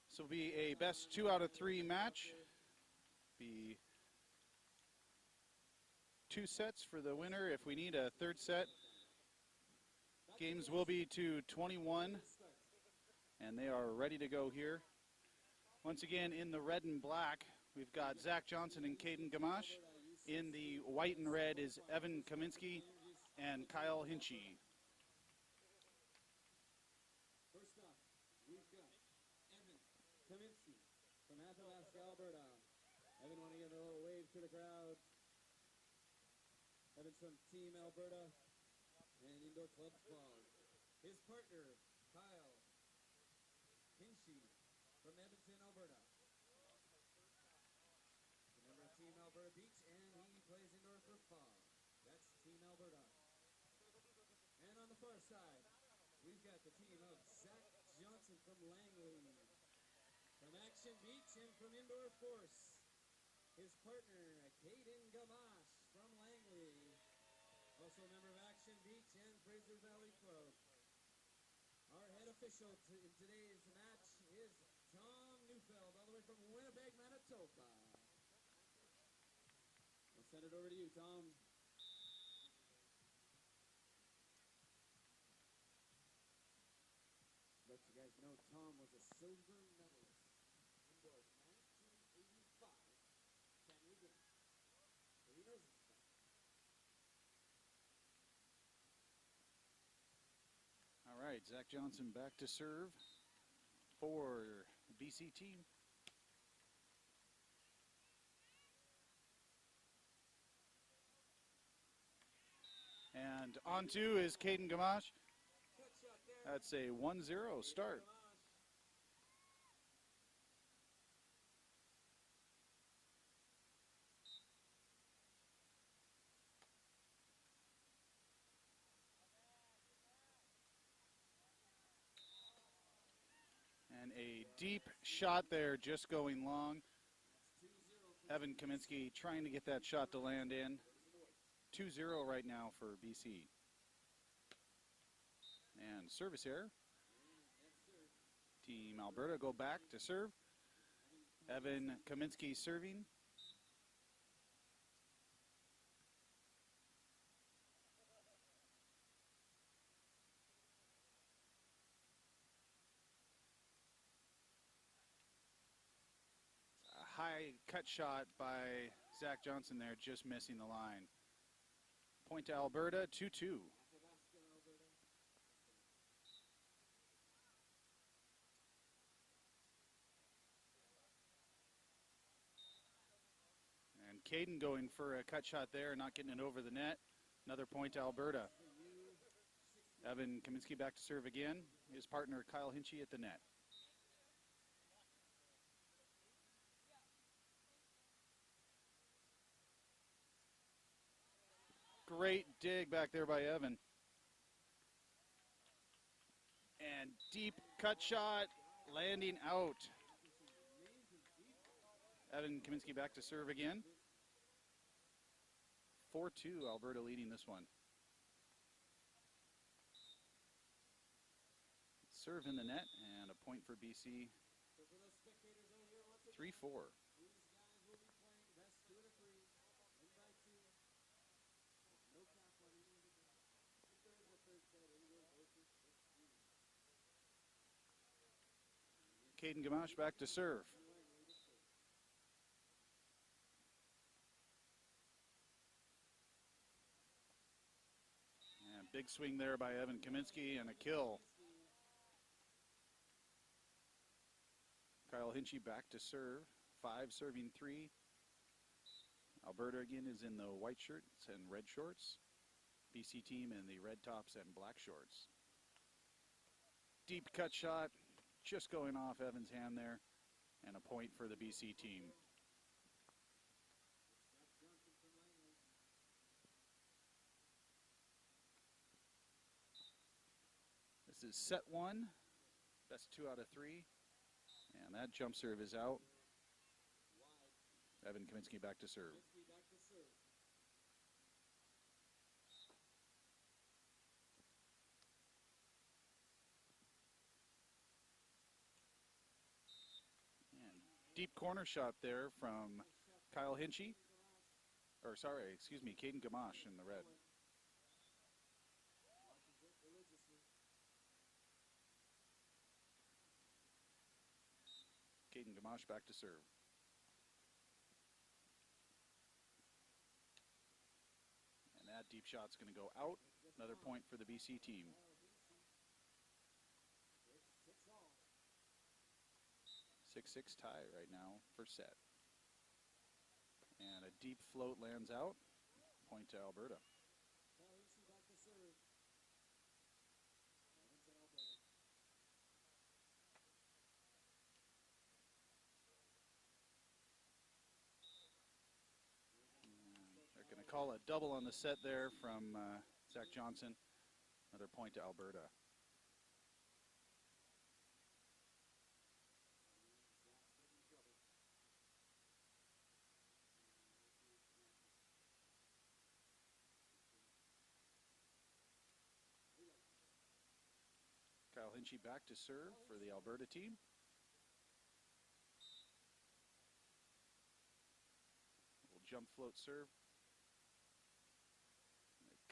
This will be a best 2 out of 3 match. Be 2 sets for the winner if we need a third set. Games will be to 21, and they are ready to go here. Once again, in the red and black, we've got Zach Johnson and Caden Gamache. In the white and red is Evan Kaminski and Kyle Hinchey. First up, we've got Evan Kaminski from Athabasca, Alberta. Evan, want to give a little wave to the crowd. Evan's from Team Alberta and Indoor Club Squad. His partner, Kyle Hinchey from Edmonton, Alberta. The member of Team Alberta Beach, and he plays indoor for FAW. That's Team Alberta. And on the far side, we've got the team of Zach Johnson from Langley, from Action Beach, and from Indoor Force. His partner, Caden Gamache from Langley, also a member of Action Beach and Fraser Valley Club. Our head official in today's match is Tom Neufeld, all the way from Winnipeg, Manitoba. I'll send it over to you, Tom. Let you guys know Tom was a silver medalist indoors 1985 Canada Games. So he knows his stuff. All right, Zach Johnson back to serve for the BC team. And on to is Caden Gamache. That's a 1-0 start. And a deep shot there, just going long. Evan Kaminski trying to get that shot to land in. 2-0 right now for BC. And service error. Team Alberta go back to serve. Evan Kaminski serving. A high cut shot by Zach Johnson there, just missing the line. Point to Alberta, 2-2. And Caden going for a cut shot there, not getting it over the net. Another point to Alberta. Evan Kaminski back to serve again. His partner Kyle Hinchey at the net. Great dig back there by Evan. And deep cut shot, landing out. Evan Kaminski back to serve again. 4-2, Alberta leading this one. Serve in the net, and a point for BC. 3-4. Caden Gamache back to serve. And big swing there by Evan Kaminski and a kill. Kyle Hinchey back to serve. 5 serving 3. Alberta again is in the white shirts and red shorts. BC team in the red tops and black shorts. Deep cut shot. Just going off Evan's hand there, and a point for the BC team. This is set 1, best 2 out of 3, and that jump serve is out. Evan Kaminski back to serve. deep corner shot there from Kyle Hinchey. Or sorry, excuse me, Caden Gamache in the red. Caden Gamache back to serve. And that deep shot's going to go out. Another point for the BC team. 6-6 tie right now, first set. And a deep float lands out. Point to Alberta. They're going to call a double on the set there from Zach Johnson. Another point to Alberta. Kyle Hinchey back to serve for the Alberta team. Little jump float serve.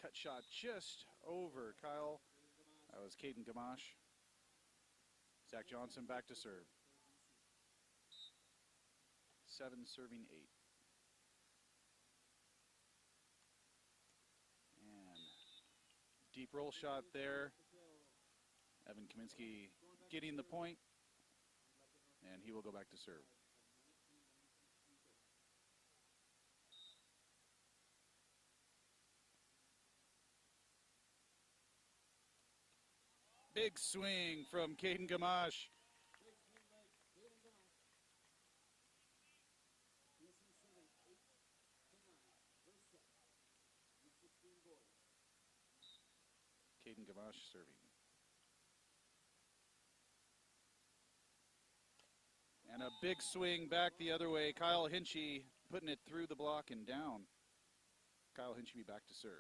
Cut shot just over Kyle. That was Caden Gamache. Zach Johnson back to serve. 7 serving 8. And deep roll shot there. Evan Kaminski getting the point, and he will go back to serve. Big swing from Caden Gamache. Caden Gamache serving. And a big swing back the other way. Kyle Hinchey putting it through the block and down. Kyle Hinchey back to serve.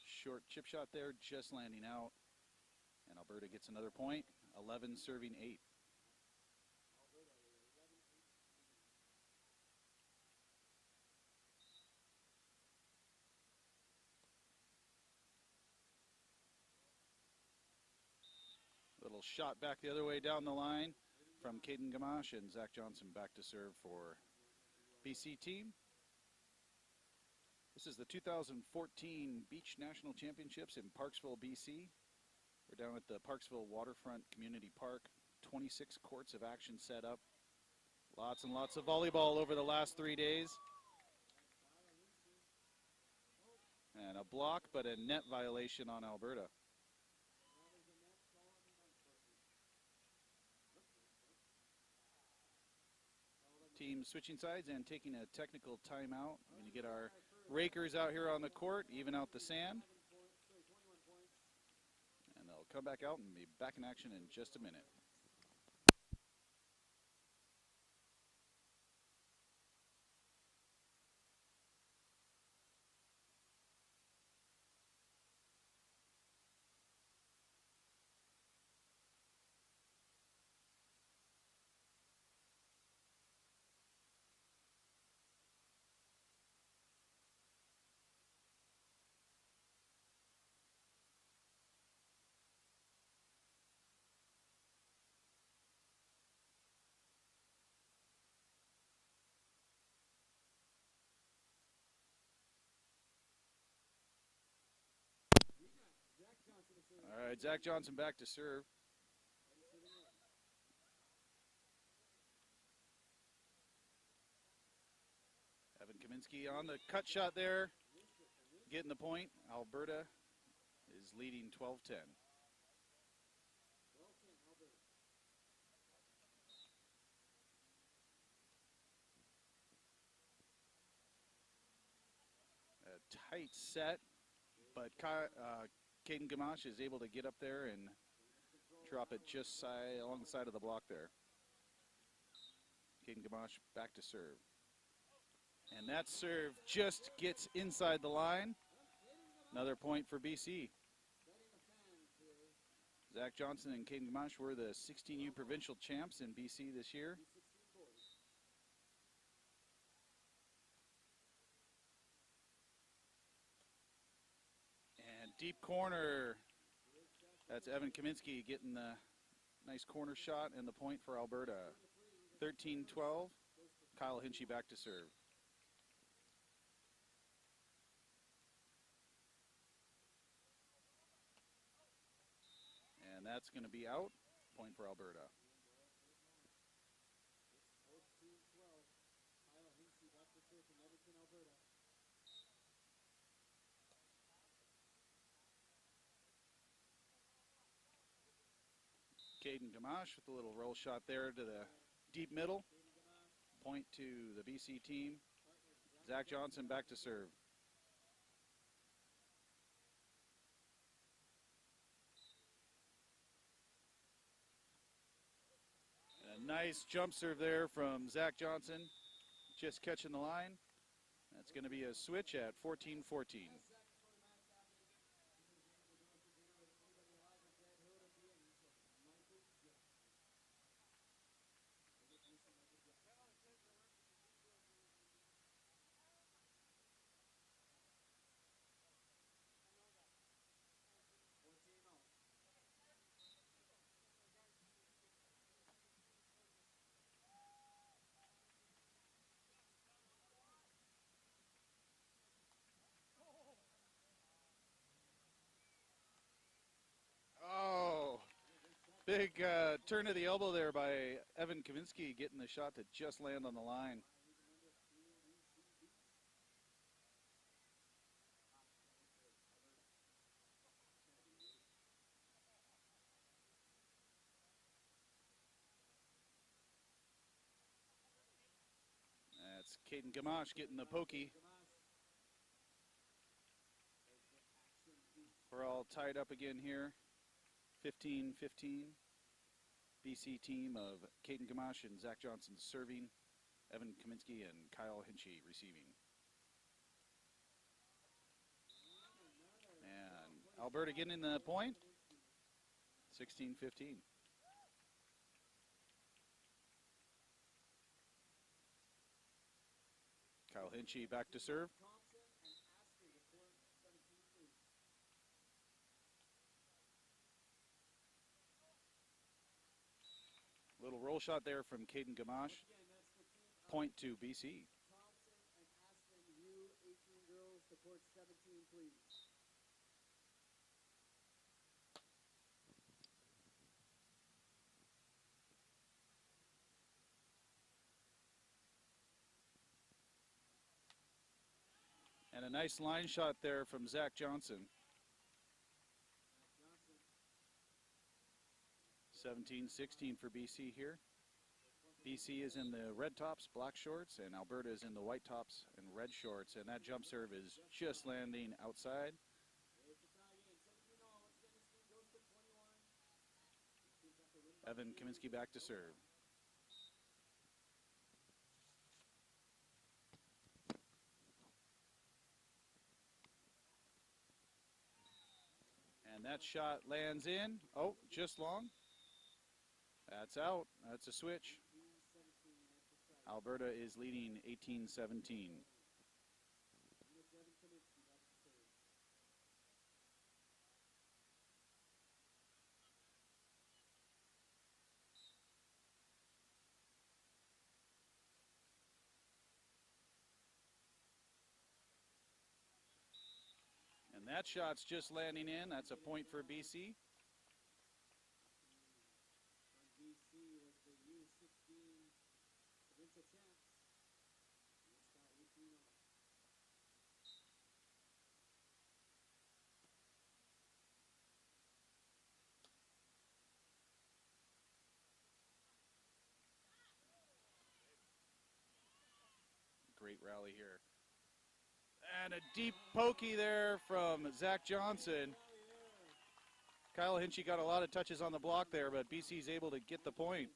Short chip shot there, just landing out. And Alberta gets another point. 11 serving 8. Little shot back the other way down the line from Caden Gamache, and Zach Johnson back to serve for BC team. This is the 2014 Beach National Championships in Parksville, BC. We're down at the Parksville Waterfront Community Park. 26 courts of action set up. Lots and lots of volleyball over the last 3 days. And a block, but a net violation on Alberta. Team switching sides and taking a technical timeout. We're going to get our rakers out here on the court, even out the sand. And they'll come back out and be back in action in just a minute. All right, Zach Johnson back to serve. Evan Kaminski on the cut shot there, getting the point. Alberta is leading 12-10. A tight set, but Caden Gamache is able to get up there and drop it just along the side of the block there. Caden Gamache back to serve. And that serve just gets inside the line. Another point for BC. Zach Johnson and Caden Gamache were the 16U provincial champs in BC this year. And deep corner. That's Evan Kaminski getting the nice corner shot and the point for Alberta. 13-12. Kyle Hinchey back to serve. And that's going to be out. Point for Alberta. Caden Gamache with a little roll shot there to the deep middle. Point to the BC team. Zach Johnson back to serve. A nice jump serve there from Zach Johnson. Just catching the line. That's going to be a switch at 14-14. Big turn of the elbow there by Evan Kaminski, getting the shot to just land on the line. That's Caden Gamache getting the pokey. We're all tied up again here. 15-15. BC team of Caden Gamache and Zach Johnson serving. Evan Kaminski and Kyle Hinchey receiving. And Alberta getting the point. 16-15. Kyle Hinchey back to serve. Little roll shot there from Caden Gamache. Point to BC. And a nice line shot there from Zach Johnson. 17-16 for BC here. BC is in the red tops, black shorts, and Alberta is in the white tops and red shorts. And that jump serve is just landing outside. Evan Kaminski back to serve. And that shot lands in. Oh, just long. That's out. That's a switch. Alberta is leading 18-17. And that shot's just landing in. That's a point for BC. Great rally here. And a deep pokey there from Zach Johnson. Kyle Hinchey got a lot of touches on the block there, but BC's able to get the point.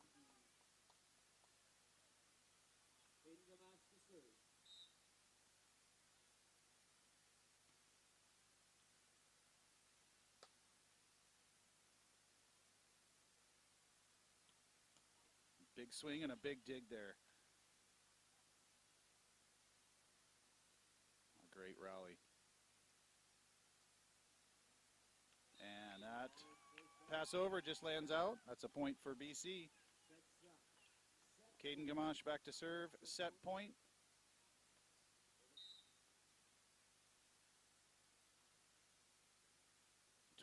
Big swing and a big dig there. A great rally. And that pass over just lands out. That's a point for BC. Caden Gamache back to serve, set point.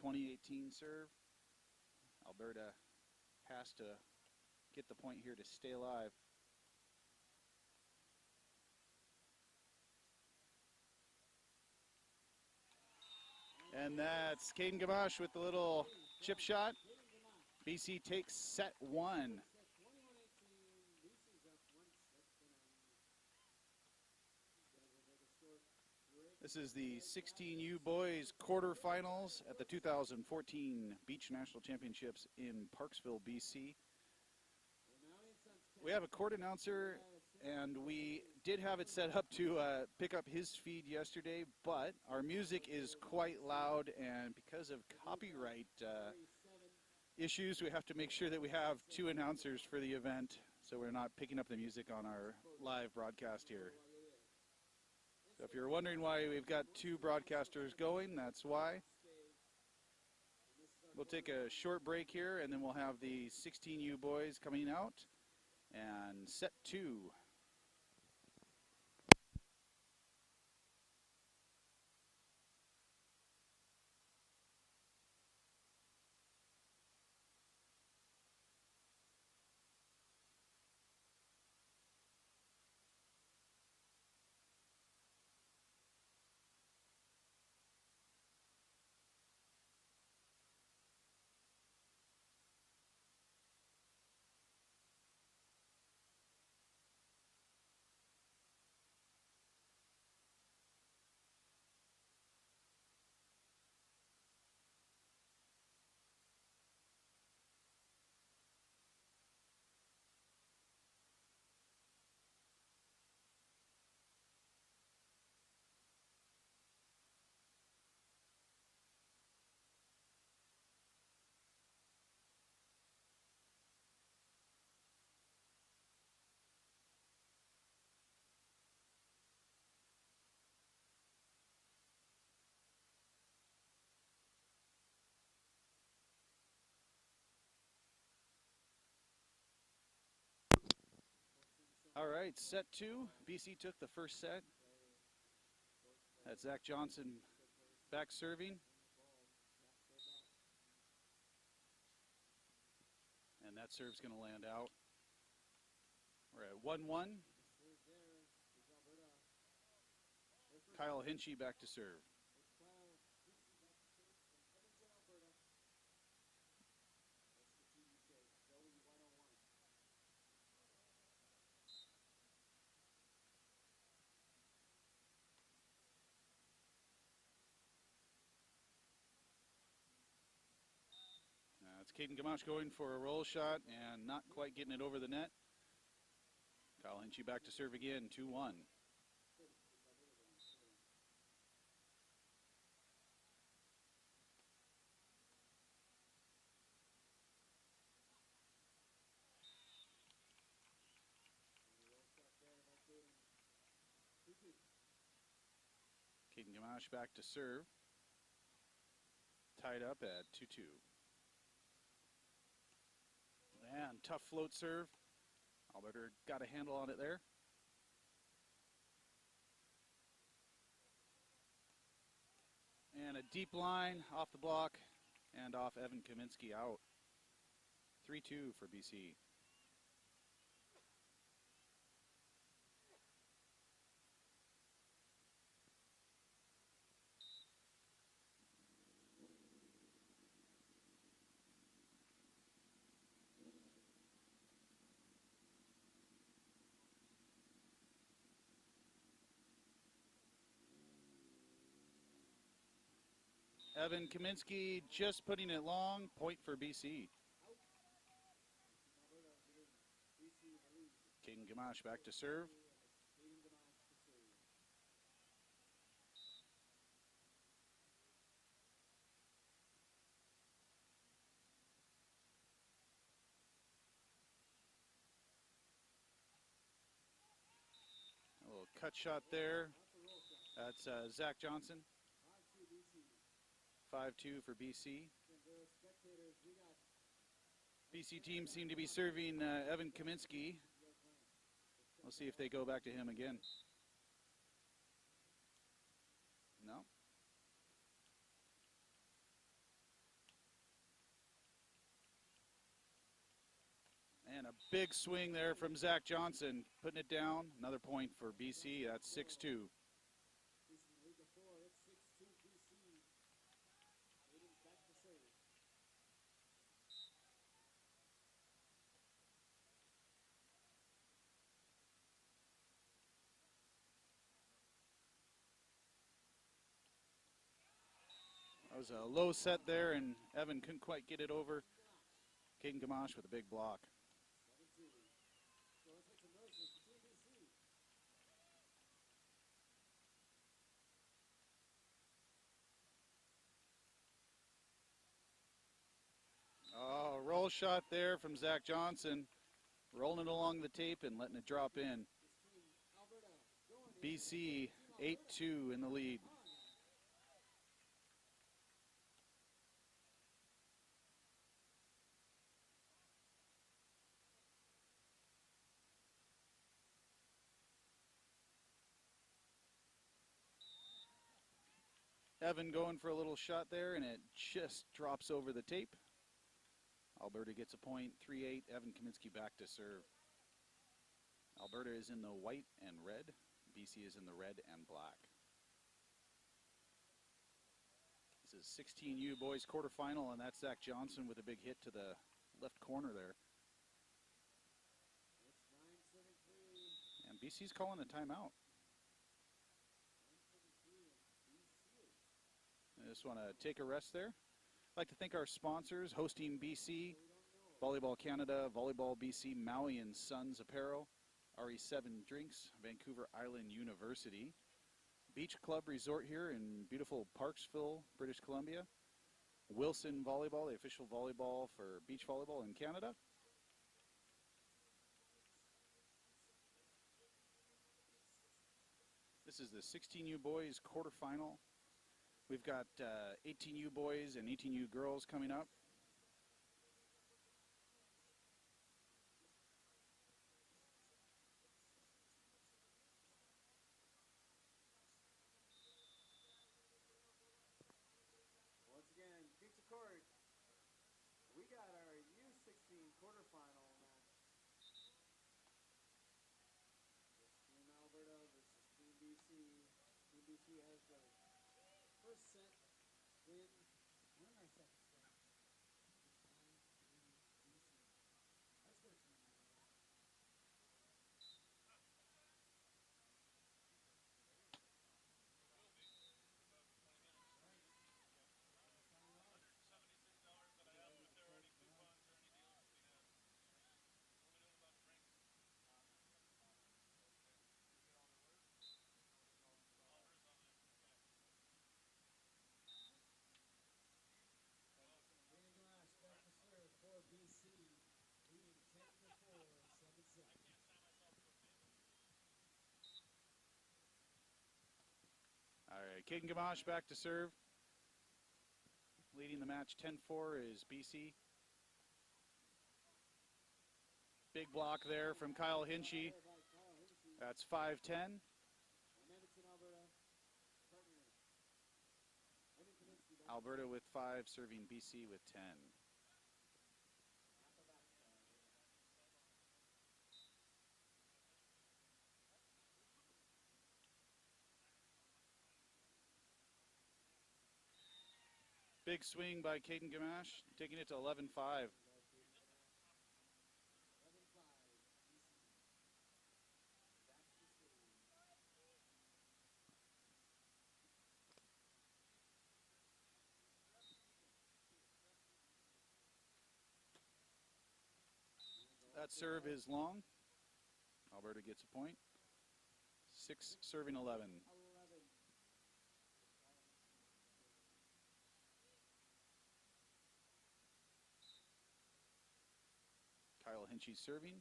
.2018 serve. Alberta has to get the point here to stay alive. And that's Caden Gamache with the little chip shot. BC takes set one. This is the 16U boys quarterfinals at the 2014 Beach National Championships in Parksville, BC. We have a court announcer, and we did have it set up to pick up his feed yesterday, but our music is quite loud, and because of copyright issues, we have to make sure that we have two announcers for the event, so we're not picking up the music on our live broadcast here. So if you're wondering why we've got two broadcasters going, that's why. We'll take a short break here, and then we'll have the 16U boys coming out and set two. All right, set two. BC took the first set. That's Zach Johnson back serving. And that serve's going to land out. We're at 1-1. Kyle Hinchey back to serve. It's Caden Gamache going for a roll shot and not quite getting it over the net. Kyle Hinchey back to serve again, 2-1. Caden Gamache back to serve. Tied up at 2-2. And tough float serve. Alberta got a handle on it there. And a deep line off the block and off Evan Kaminski out. 3-2 for BC. Evan Kaminski just putting it long, point for BC. Caden Gamache back to serve. cut shot there. That's Zach Johnson. 5-2 for BC. BC team seem to be serving Evan Kaminski. We'll see if they go back to him again. No. And a big swing there from Zach Johnson, putting it down. Another point for BC. That's 6-2. That was a low set there, and Evan couldn't quite get it over. Caden Gamache with a big block. Oh, roll shot there from Zach Johnson. Rolling it along the tape and letting it drop in. BC 8-2 in the lead. Evan going for a little shot there, and it just drops over the tape. Alberta gets a point, 3-8. Evan Kaminski back to serve. Alberta is in the white and red. BC is in the red and black. This is 16U boys quarterfinal, and that's Zach Johnson with a big hit to the left corner there. And BC's calling a timeout. I just want to take a rest there. I'd like to thank our sponsors, hosting BC, Volleyball Canada, Volleyball BC, Maui and Sons Apparel, RE7 Drinks, Vancouver Island University, Beach Club Resort here in beautiful Parksville, British Columbia, Wilson Volleyball, the official volleyball for beach volleyball in Canada. This is the 16U boys quarterfinal. We've got 18U boys and 18U girls coming up. Once again, pizza court. We got our U16 quarterfinal match. Team Alberta versus Team BC. Team BC has the first set win. Won our second set. That's what Team Alberta. BC leading 10-4, 7 set. All right, Caden Gamache back to serve. Leading the match 10-4 is BC. Big block there from Kyle Hinchey. That's 5-10. Alberta with 5, serving BC with 10. Big swing by Caden Gamache, taking it to 11-5. That serve is long. Alberta gets a point. 6 serving 11. Kyle Hinchey serving.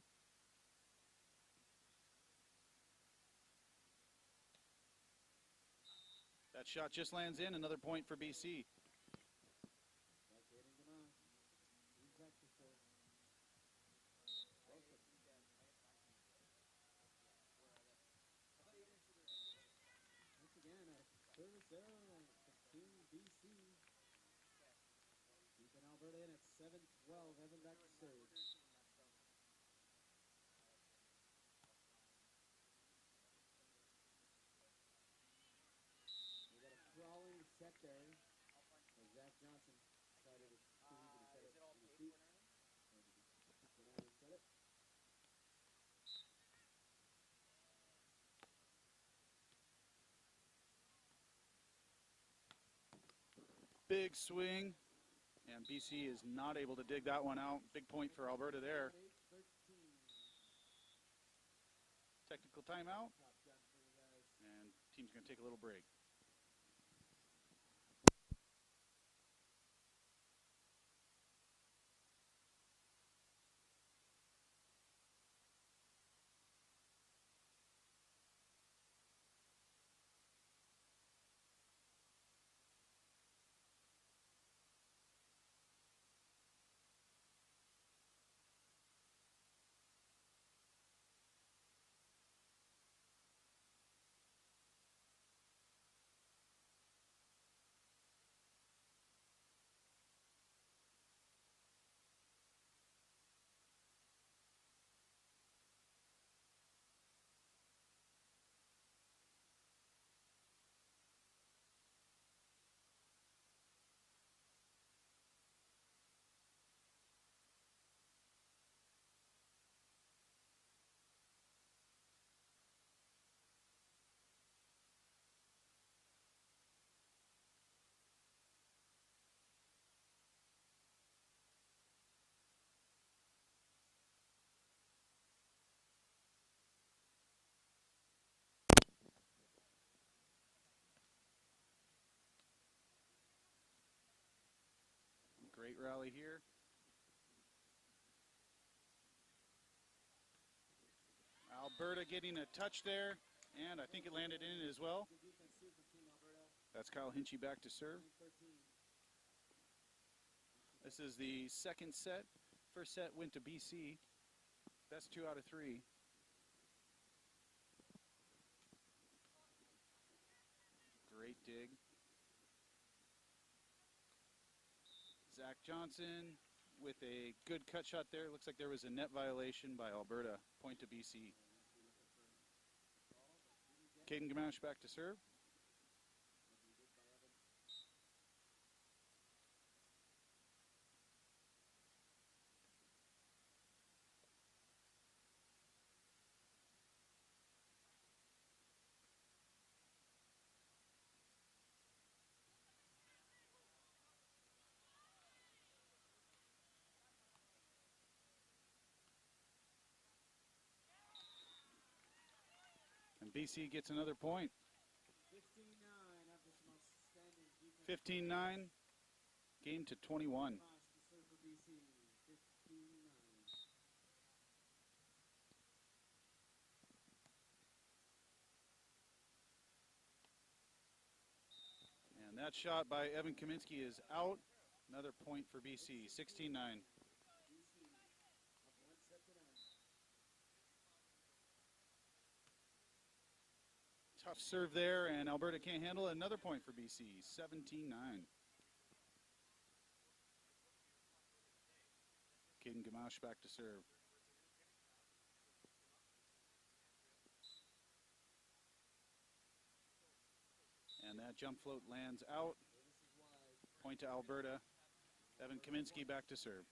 That shot just lands in. Another point for BC. Back to hitting Gamache. He's back to serve. Once again, a service error for Team BC. Keeping Alberta in at 7-12. Evan back to serve. We got a crawling set there. As Zach Johnson decided it's too easy to set it to his feet. So now we set it. Big swing, and BC is not able to dig that one out. Big point for Alberta there. 8-13. Technical timeout, Top gun for you guys. and team's going to take a little break. Great rally here. Alberta getting a touch there, and I think it landed in as well. Good defense too from Team Alberta. That's Kyle Hinchey back to serve. 9-13. This is the second set. First set went to BC. Best 2 out of 3. Great dig. Zach Johnson with a good cut shot there. Looks like there was a net violation by Alberta. Point to BC. Caden Gamache back to serve. And BC gets another point. 15-9 after some outstanding defense. 15-9. Game to 21. Gamache to serve for BC. 15-9. And that shot by Evan Kaminski is out. Another point for BC. 16-9. BC up 1 set to none. Tough serve there, and Alberta can't handle it. Another point for BC. 17-9. Caden Gamache back to serve. And that jump float lands out. Point to Alberta. Evan Kaminski back to serve.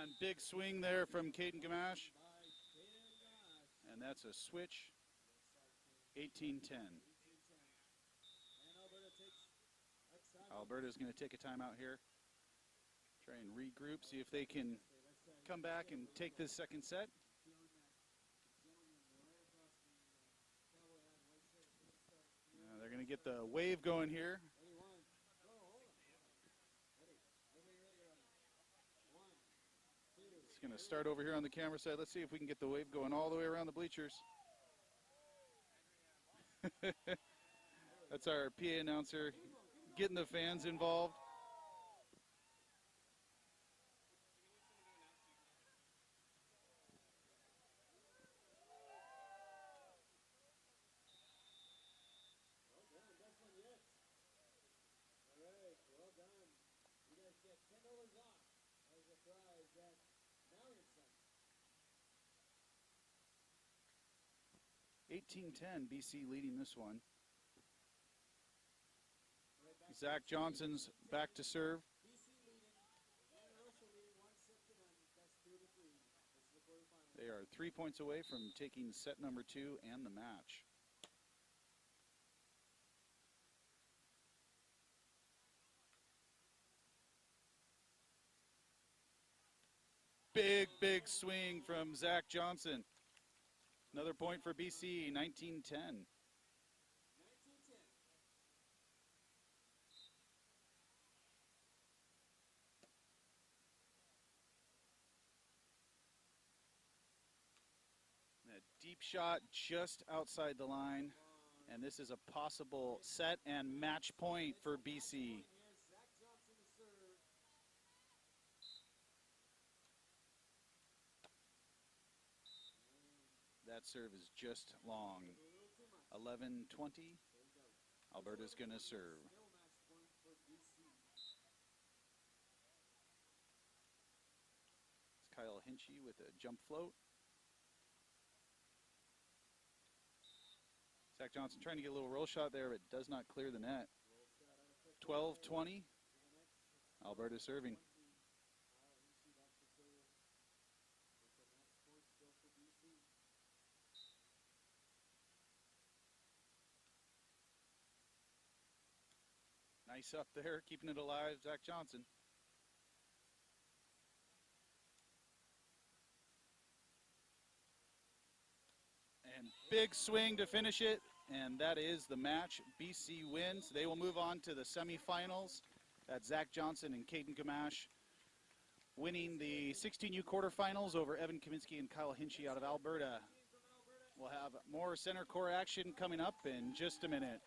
And big swing there from Caden Gamache. By Caden Gamache. And that's a switch. 18-10. 18-10. And Alberta takes a timeout. Alberta's going to take a timeout here. Try and regroup, see if they can come back and take this second set. Feeling that gentleman right across the cowboy hat and white shirt. Good start. They're going to get the wave going here. Ready, one. Go, hold on. Ready. going to start over here on the camera side. Let's see if we can get the wave going all the way around the bleachers. That's our PA announcer getting the fans involved. Well done, best one yet. All right, well done. You guys get $10 off as a prize at Malian Center. 18-10, BC leading this one. All right, back Zach Johnson's back to serve. BC leading, and Russell leading 1 set to none. Best 2 to 3. This is the quarterfinals. They are 3 points away from taking set number 2 and the match. Big swing from Zach Johnson. Another point for BC, 19-10. 19-10. A deep shot just outside the line, and this is a possible set and match point for BC. Here's Zach Johnson to serve. That serve is just long. 11-20. Alberta's going to serve. Still match point for BC. It's Kyle Hinchey with a jump float. Zach Johnson trying to get a little roll shot there, but does not clear the net. 12-20. Alberta serving. Nice up there, keeping it alive, Zach Johnson. And big swing to finish it, and that is the match. BC wins. They will move on to the semifinals. That's Zach Johnson and Caden Gamache winning the 16U quarterfinals over Evan Kaminski and Kyle Hinchey out of Alberta. We'll have more center court action coming up in just a minute.